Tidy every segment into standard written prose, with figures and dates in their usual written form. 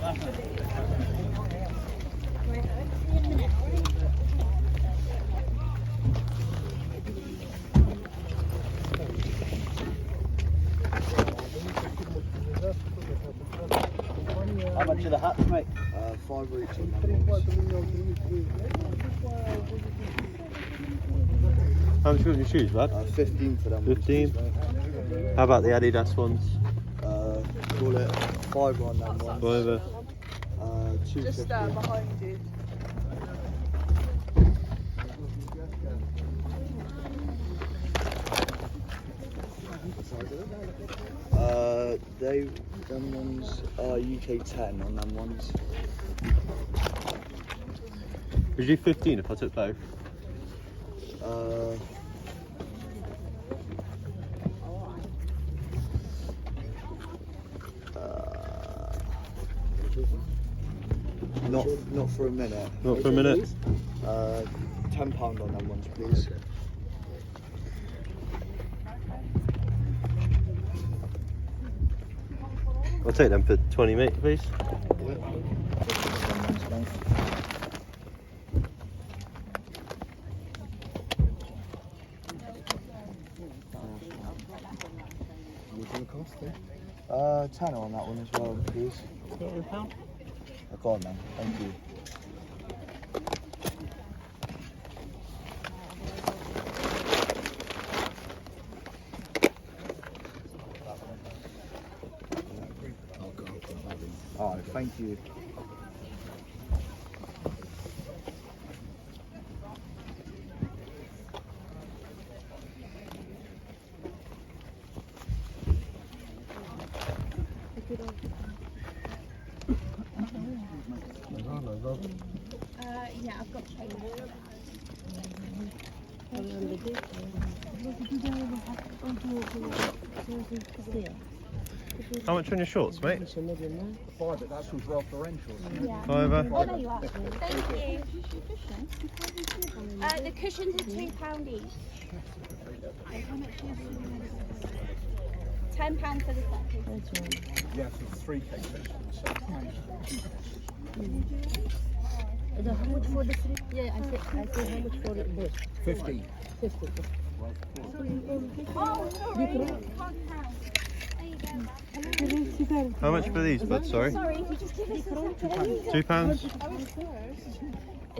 How much are the hats, mate? 5 each on them ones. How much you got your shoes, bud? 15 for them 15? ones, mate. How about the Adidas ones? Call it 5 on them ones. Whatever. 250. Just behind you. Them ones are UK 10 on them ones. Would you do 15 if I took both? Not for a minute. Not for a minute? £10 on them ones, please. I'll take them for 20, mate, please. £10 on that one as well, please. £1. Go on then, thank you. Alright, thank you. Yeah, I've got change. How much on your shorts, mate? Five, but that's with Ralph Lauren shorts. Yeah. Fiver. Oh, there you are. Thank you. The cushions are £2 each. £10 for the set. Yeah, for 3 cases. How much for the three? Yeah, I said how much for the both? 50. 50. Oh, sorry. Can't count. There you go. How much for these, bud? Sorry. Sorry, if you just give us a second. £2?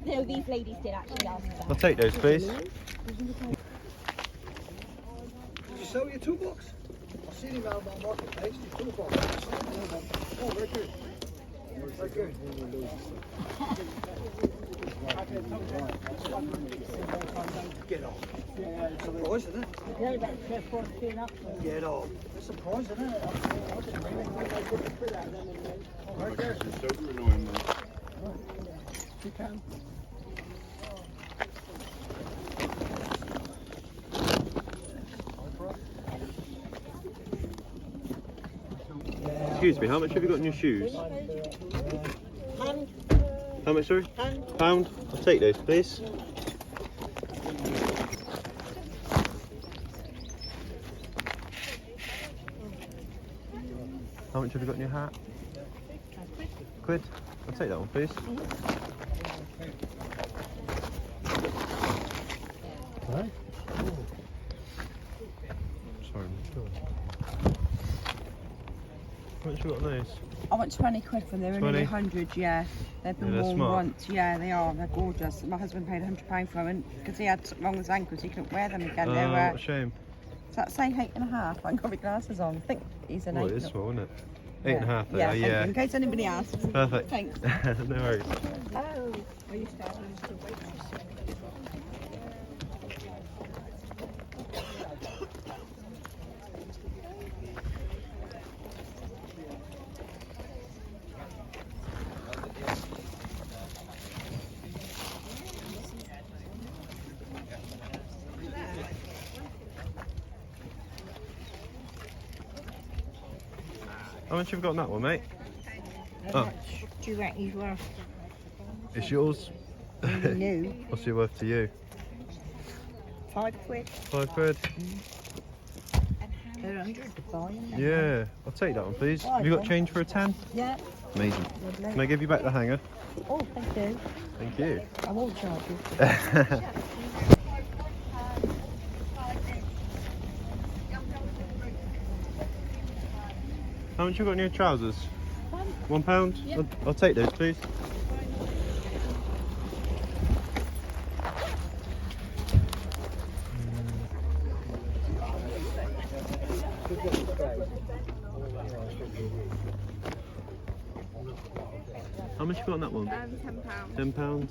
No, these ladies did actually ask for I'll that. take those, please. Did you sell your toolbox? I've seen him out on the marketplace, your toolbox. Oh, very good. Very good. Get off. It's a surprise, isn't it? Yeah, that's 14 up. Get off. It's a surprise, isn't it? Very good. You can. Excuse me, how much have you got in your shoes? Pound. How much, sorry? Pound. Pound? I'll take those, please. How much have you got in your hat? Quid? I'll take that one, please. Right. Sorry. How much have you got on those? I want 20 quid for them. They're 20? only 100, yeah. They've been Yeah, they're worn smart. once. Yeah, they are. They're gorgeous. My husband paid £100 for them because he had something wrong with his ankles. He couldn't wear them again. Oh, They were, what a shame. does that say 8.5? I haven't got my glasses on. I think he's an Oh, 8. it is small, isn't it? Yeah. 8.5 there, Yeah, thank you. yeah. In case anybody asks. Perfect. Thanks. No worries. Oh, I used to have How much have you got on that one, mate? How Oh. much do you reckon he's worth? It's yours. New. What's it worth to you? 5 quid. 5 quid? They're 100 to buy, isn't they? Yeah. I'll take that one, please. Have you got change for a 10? Yeah. Amazing. Can I give you back the hanger? Oh, thank you. Thank you. I won't charge you. How much you got in your trousers? £1? Yep. I'll take those, please. How much you got on that one? £10. £10.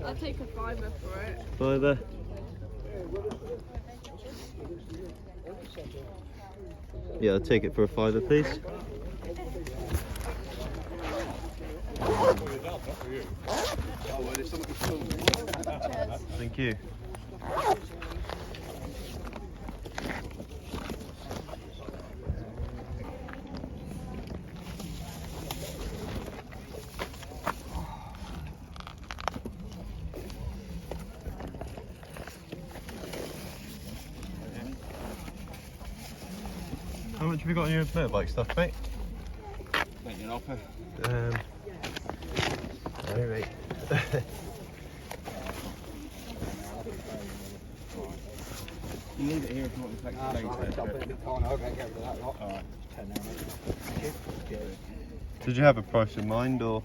I'll take a fiver for it. Fiver. Yeah, I'll take it for a fiver, please. Thank you. How much have you got on your motorbike stuff, mate? Making an offer. No, mate. You leave it here if you want to collect it later. Alright. Did you have a price in mind, or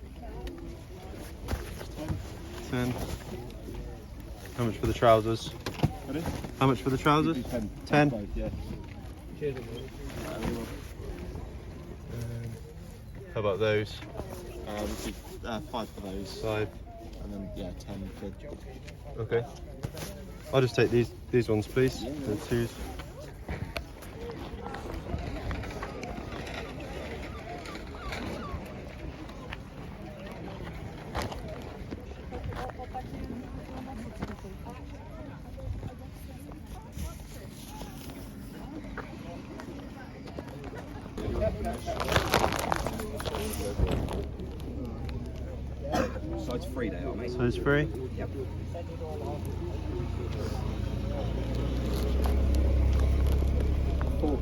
10? How much for the trousers? Ready? How much for the trousers? 10. 10? Both, yeah. How about those? 5 for those. 5. And then, yeah, 10 for... Okay. I'll just take these ones, please. The twos. Size 3 they are, mate. Size 3? Yep. £4.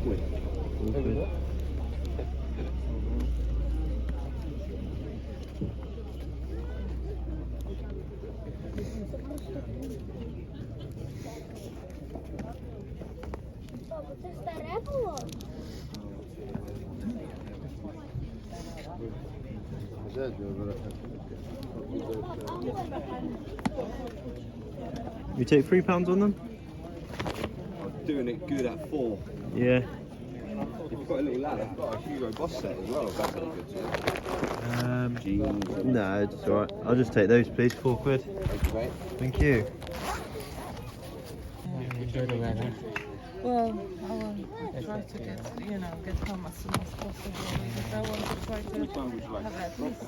Okay. You take £3 on them? I'm doing it good at 4. Yeah. If you've got a little lad, I've got a Hugo Boss set as well. That's really good too. Jeans. No, it's alright. I'll just take those, please. £4. Thank you, mate. Thank you. Well, I will try to get home as soon as possible because I want to try to have at least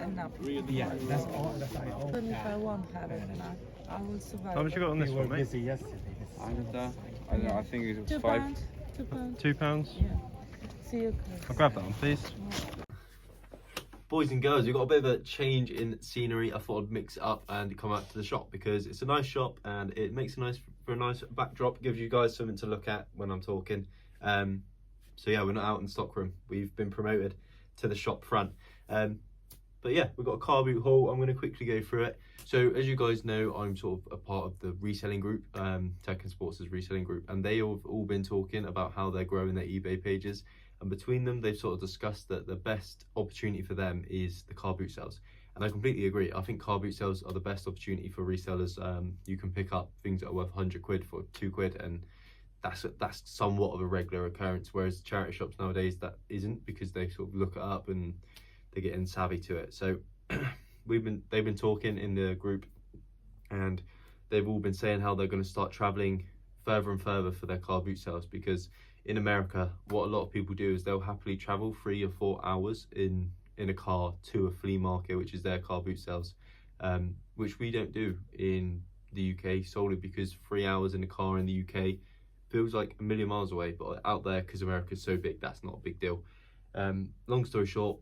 enough. Yeah, that's all. That's all. Even if I won't have it, I will survive. How much you got on this We one, were mate? busy yesterday. I don't know, I think it was £2. 5. £2. £2. Yeah. See you. I'll grab that one, please. Boys and girls, we've got a bit of a change in scenery. I thought I'd mix it up and come out to the shop because it's a nice shop and it makes for a nice backdrop, gives you guys something to look at when I'm talking. So yeah, we're not out in stockroom. We've been promoted to the shop front. But yeah, we've got a car boot haul. I'm going to quickly go through it. So as you guys know, I'm sort of a part of the reselling group, Tech and Sports' reselling group, and they have all been talking about how they're growing their eBay pages. And between them, they've sort of discussed that the best opportunity for them is the car boot sales. And I completely agree. I think car boot sales are the best opportunity for resellers. You can pick up things that are worth 100 quid for £2, and that's somewhat of a regular occurrence. Whereas charity shops nowadays, that isn't, because they sort of look it up and they get in savvy to it. So they've been talking in the group, and they've all been saying how they're going to start traveling further and further for their car boot sales, because in America, what a lot of people do is they'll happily travel 3 or 4 hours in a car to a flea market, which is their car boot sales, which we don't do in the UK, solely because 3 hours in a car in the UK feels like a million miles away, but out there, because America's so big, that's not a big deal. Long story short,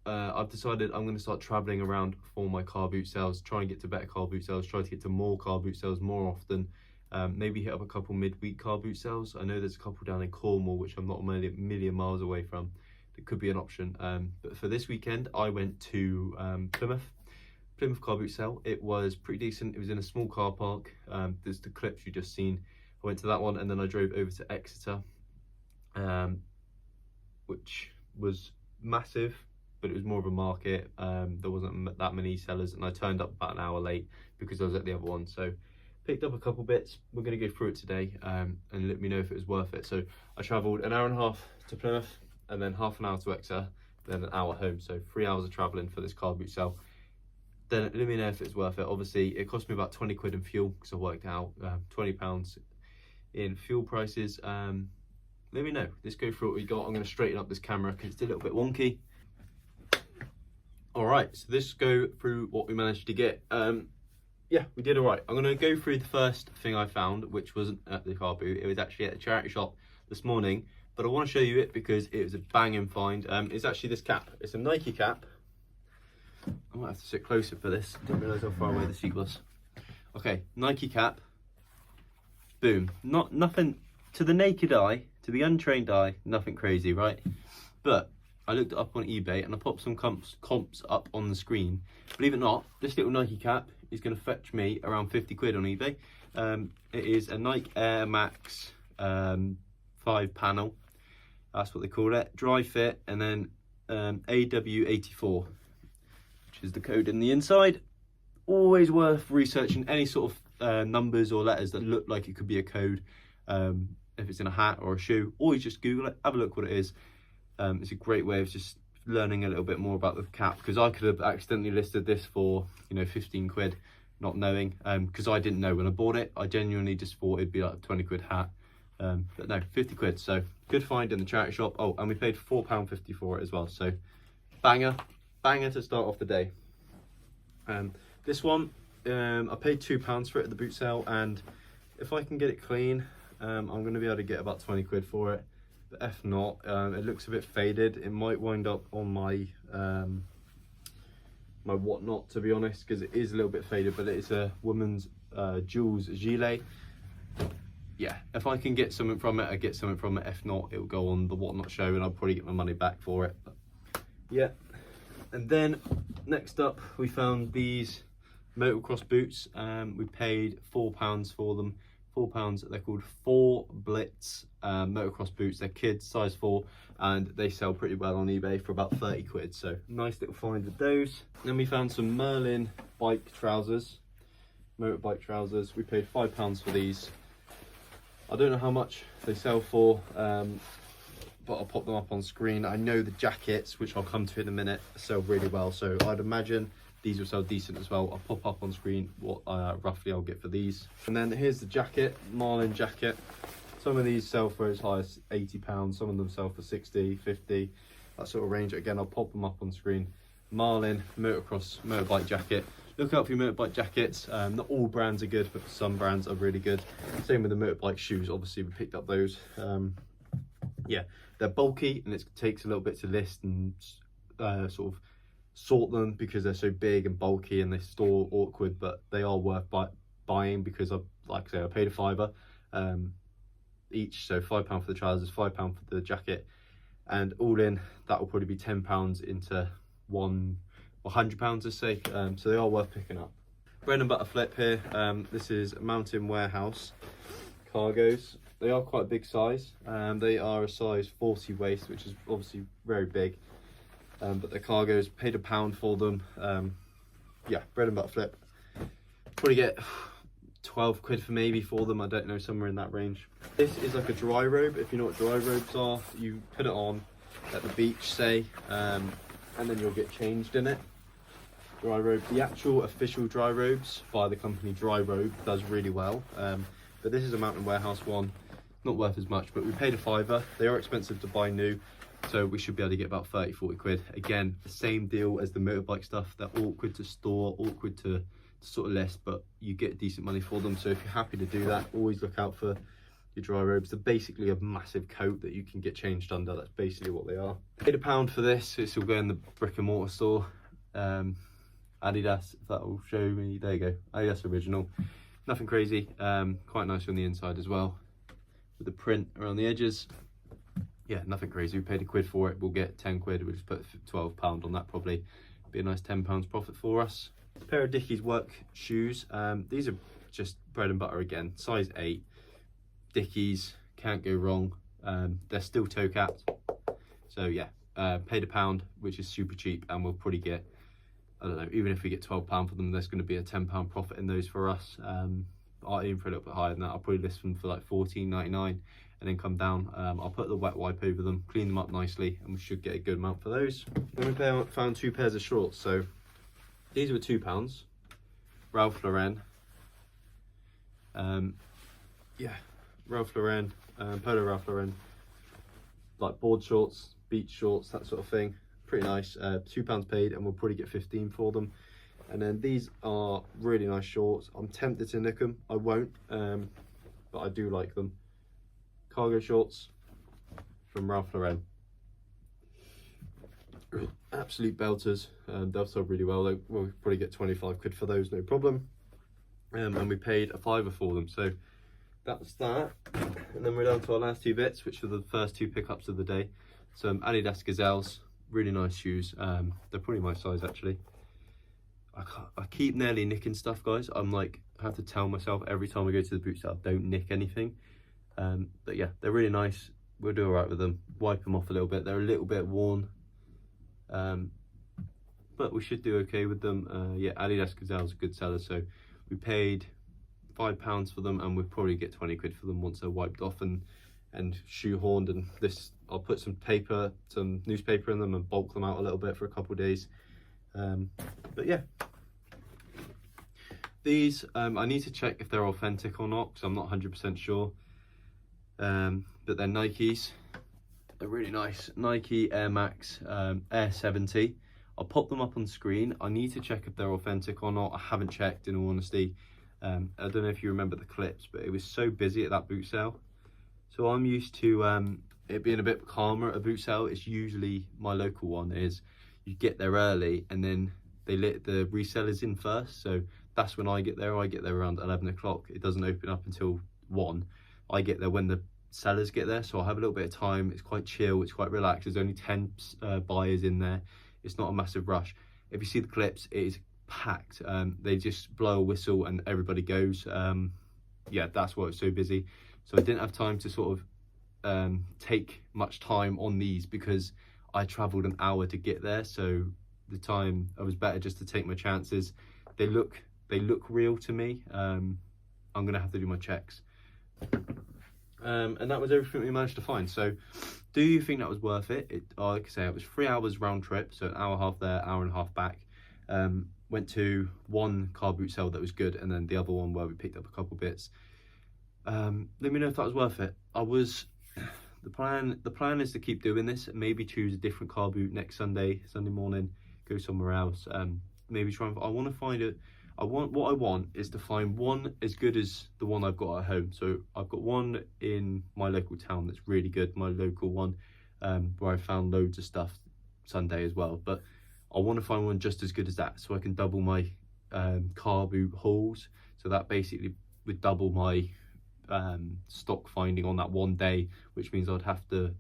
I've decided I'm going to start traveling around for my car boot sales, try and get to better car boot sales, try to get to more car boot sales more often, Maybe hit up a couple midweek car boot sales. I know there's a couple down in Cornwall, which I'm not a million miles away from. It could be an option. But for this weekend, I went to Plymouth car boot sale. It was pretty decent. It was in a small car park. There's the clips you just seen. I went to that one, and then I drove over to Exeter, which was massive, but it was more of a market. There wasn't that many sellers, and I turned up about an hour late because I was at the other one. So picked up a couple bits. We're going to go through it today, and let me know if it was worth it. So I travelled an hour and a half to Plymouth, and then half an hour to Exeter, then an hour home. So 3 hours of travelling for this car boot sale. Then let me know if it's worth it. Obviously, it cost me about 20 quid in fuel because I worked out £20 in fuel prices. Let me know. Let's go through what we got. I'm going to straighten up this camera because it's a little bit wonky. All right, so let's go through what we managed to get. Yeah, we did all right. I'm going to go through the first thing I found, which wasn't at the car boot. It was actually at a charity shop this morning, but I want to show you it because it was a banging find. It's actually this cap. It's a Nike cap. I might have to sit closer for this. Didn't realise how far away the seat was. Okay, Nike cap. Boom. Nothing to the naked eye, to the untrained eye, nothing crazy, right? But I looked it up on eBay and I popped some comps up on the screen. Believe it or not, this little Nike cap is going to fetch me around 50 quid on eBay. It is a Nike Air Max 5 panel. That's what they call it. Dry fit, and then AW84, which is the code in the inside. Always worth researching any sort of numbers or letters that look like it could be a code. If it's in a hat or a shoe, always just Google it, have a look what it is. It's a great way of just learning a little bit more about the cap, because I could have accidentally listed this for 15 quid, not knowing, because I didn't know when I bought it. I genuinely just thought it'd be like a 20 quid hat, but no, 50 quid. So good find in the charity shop. Oh, and we paid £4.50 for it as well. So banger to start off the day. This one, I paid £2 for it at the boot sale, and if I can get it clean, I'm going to be able to get about 20 quid for it. But if not, it looks a bit faded. It might wind up on my my whatnot, to be honest, because it is a little bit faded, but it's a woman's Jules gilet. Yeah, if I can get something from it, I get something from it. If not, it'll go on the whatnot show and I'll probably get my money back for it. But yeah, and then next up we found these motocross boots. We paid £4 for them. £4. They're called 4 Blitz motocross boots. They're kids, size 4, and they sell pretty well on eBay for about 30 quid. So nice little find with those. Then we found some Merlin bike trousers, motorbike trousers. We paid £5 for these. I don't know how much they sell for, but I'll pop them up on screen. I know the jackets, which I'll come to in a minute, sell really well, so I'd imagine these will sell decent as well. I'll pop up on screen what roughly I'll get for these. And then here's the jacket, Marlin jacket. Some of these sell for as high as £80, some of them sell for 60, 50, that sort of range. Again, I'll pop them up on screen. Marlin motocross motorbike jacket. Look out for your motorbike jackets. Not all brands are good, but some brands are really good. Same with the motorbike shoes, obviously we picked up those. Yeah, they're bulky and it takes a little bit to list and sort of sort them because they're so big and bulky and they store awkward, but they are worth buying because like I say, I paid a £5 each, so £5 for the trousers, £5 for the jacket, and all in that will probably be £10 into £100, let's say. So they are worth picking up. Bread and butter flip here. This is Mountain Warehouse cargos. They are quite a big size. They are a size 40 waist, which is obviously very big. But the cargos, paid £1 for them. Yeah, bread and butter flip. Probably get 12 quid for maybe for them, I don't know, somewhere in that range. This is like a dry robe. If you know what dry robes are, you put it on at the beach, say, and then you'll get changed in it. Dry robe. The actual official dry robes by the company Dry Robe does really well, but this is a Mountain Warehouse one, not worth as much, but we paid a £5. They are expensive to buy new, so we should be able to get about 30-40 quid. Again, the same deal as the motorbike stuff. They're awkward to store, awkward to sort of list, but you get decent money for them. So if you're happy to do that, always look out for your dry robes. They're basically a massive coat that you can get changed under. That's basically what they are. Paid £1 for this. This will go in the brick and mortar store. Adidas, if that will show me. There you go, Adidas original. nothing crazy. Quite nice on the inside as well, with the print around the edges. Yeah, nothing crazy. We paid £1 for it. We'll get 10 quid. We'll just put £12 on that, probably be a nice £10 profit for us. A pair of Dickies work shoes. These are just bread and butter again. Size 8. Dickies, can't go wrong. They're still toe capped. So yeah, paid £1, which is super cheap, and we'll probably get, I don't know, even if we get £12 for them, there's going to be a £10 profit in those for us. I'll aim for a little bit higher than that. I'll probably list them for like $14.99 and then come down. I'll put the wet wipe over them, clean them up nicely, and we should get a good amount for those. Then we found 2 pairs of shorts. So these were £2, Ralph Lauren. Yeah, Ralph Lauren, Polo Ralph Lauren, like board shorts, beach shorts, that sort of thing. Pretty nice. £2 paid, and we'll probably get 15 for them. And then these are really nice shorts. I'm tempted to nick them. I won't, but I do like them. Cargo shorts from Ralph Lauren. Absolute belters. They'll sell really well. We'll probably get 25 quid for those, no problem. And we paid £5 for them. So that's that. And then we're down to our last 2 bits, which are the first 2 pickups of the day. Some Adidas Gazelles, really nice shoes. They're probably my size actually. I keep nearly nicking stuff, guys. I'm like, I have to tell myself every time I go to the boot sale, don't nick anything. But yeah, they're really nice. We'll do all right with them. Wipe them off a little bit. They're a little bit worn, but we should do okay with them. Yeah, Adidas Gazelle's a good seller, so we paid £5 for them, and we'll probably get 20 quid for them once they're wiped off and shoehorned. And this, I'll put some newspaper in them and bulk them out a little bit for a couple of days. But yeah, these I need to check if they're authentic or not, because I'm not 100% sure. But they're Nikes. They're really nice. Nike Air Max Air 70. I'll pop them up on screen. I need to check if they're authentic or not. I haven't checked, in all honesty. I don't know if you remember the clips, but it was so busy at that boot sale. So I'm used to it being a bit calmer at a boot sale. It's usually, my local one is, you get there early and then they let the resellers in first. So that's when I get there. I get there around 11 o'clock. It doesn't open up until 1. I get there when the sellers get there, so I'll have a little bit of time. It's quite chill, it's quite relaxed. There's only 10 buyers in there. It's not a massive rush. If you see the clips, it is packed. They just blow a whistle and everybody goes. Yeah, that's why it's so busy. So I didn't have time to sort of take much time on these, because I traveled an hour to get there, so the time, I was better just to take my chances. They look real to me. I'm gonna have to do my checks. And that was everything we managed to find. So do you think that was worth it? Like I say, it was 3 hours round trip, so an hour and a half there, hour and a half back. Went to one car boot sale that was good, and then the other one where we picked up a couple bits. Let me know if that was worth it. The plan is to keep doing this, maybe choose a different car boot next Sunday morning, go somewhere else. Maybe try and, what I want is to find one as good as the one I've got at home. So I've got one in my local town that's really good, my local one, where I found loads of stuff Sunday as well. But I want to find one just as good as that, so I can double my car boot hauls. So that basically would double my stock finding on that one day, which means I'd have to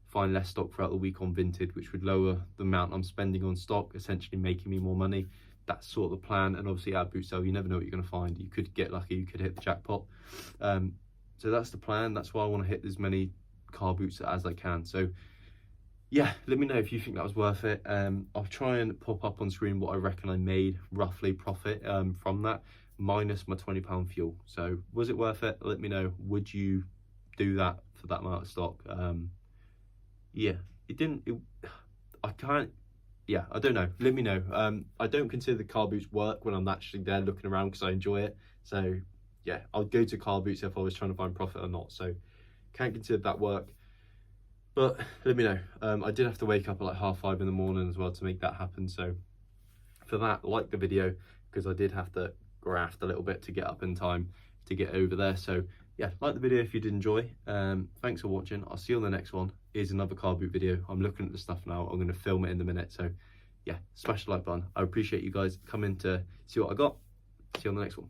find less stock throughout the week on Vinted, which would lower the amount I'm spending on stock, essentially making me more money. That's sort of the plan. And obviously at a boot sale, you never know what you're going to find. You could get lucky, you could hit the jackpot. So that's the plan. That's why I want to hit as many car boots as I can. So yeah, let me know if you think that was worth it. I'll try and pop up on screen what I reckon I made roughly profit from that, minus my £20 fuel. So was it worth it? Let me know. Would you do that for that amount of stock? Yeah, it didn't. I can't. Yeah, I don't know. Let me know. I don't consider the car boots work when I'm actually there looking around, because I enjoy it. So yeah, I'll go to car boots if I was trying to find profit or not. So can't consider that work. But let me know. I did have to wake up at like 5:30 in the morning as well to make that happen. So for that, like the video, because I did have to graft a little bit to get up in time to get over there. So yeah, like the video if you did enjoy. Thanks for watching. I'll see you on the next one. Here's another car boot video. I'm looking at the stuff now. I'm going to film it in a minute. So yeah, smash the like button. I appreciate you guys coming to see what I got. See you on the next one.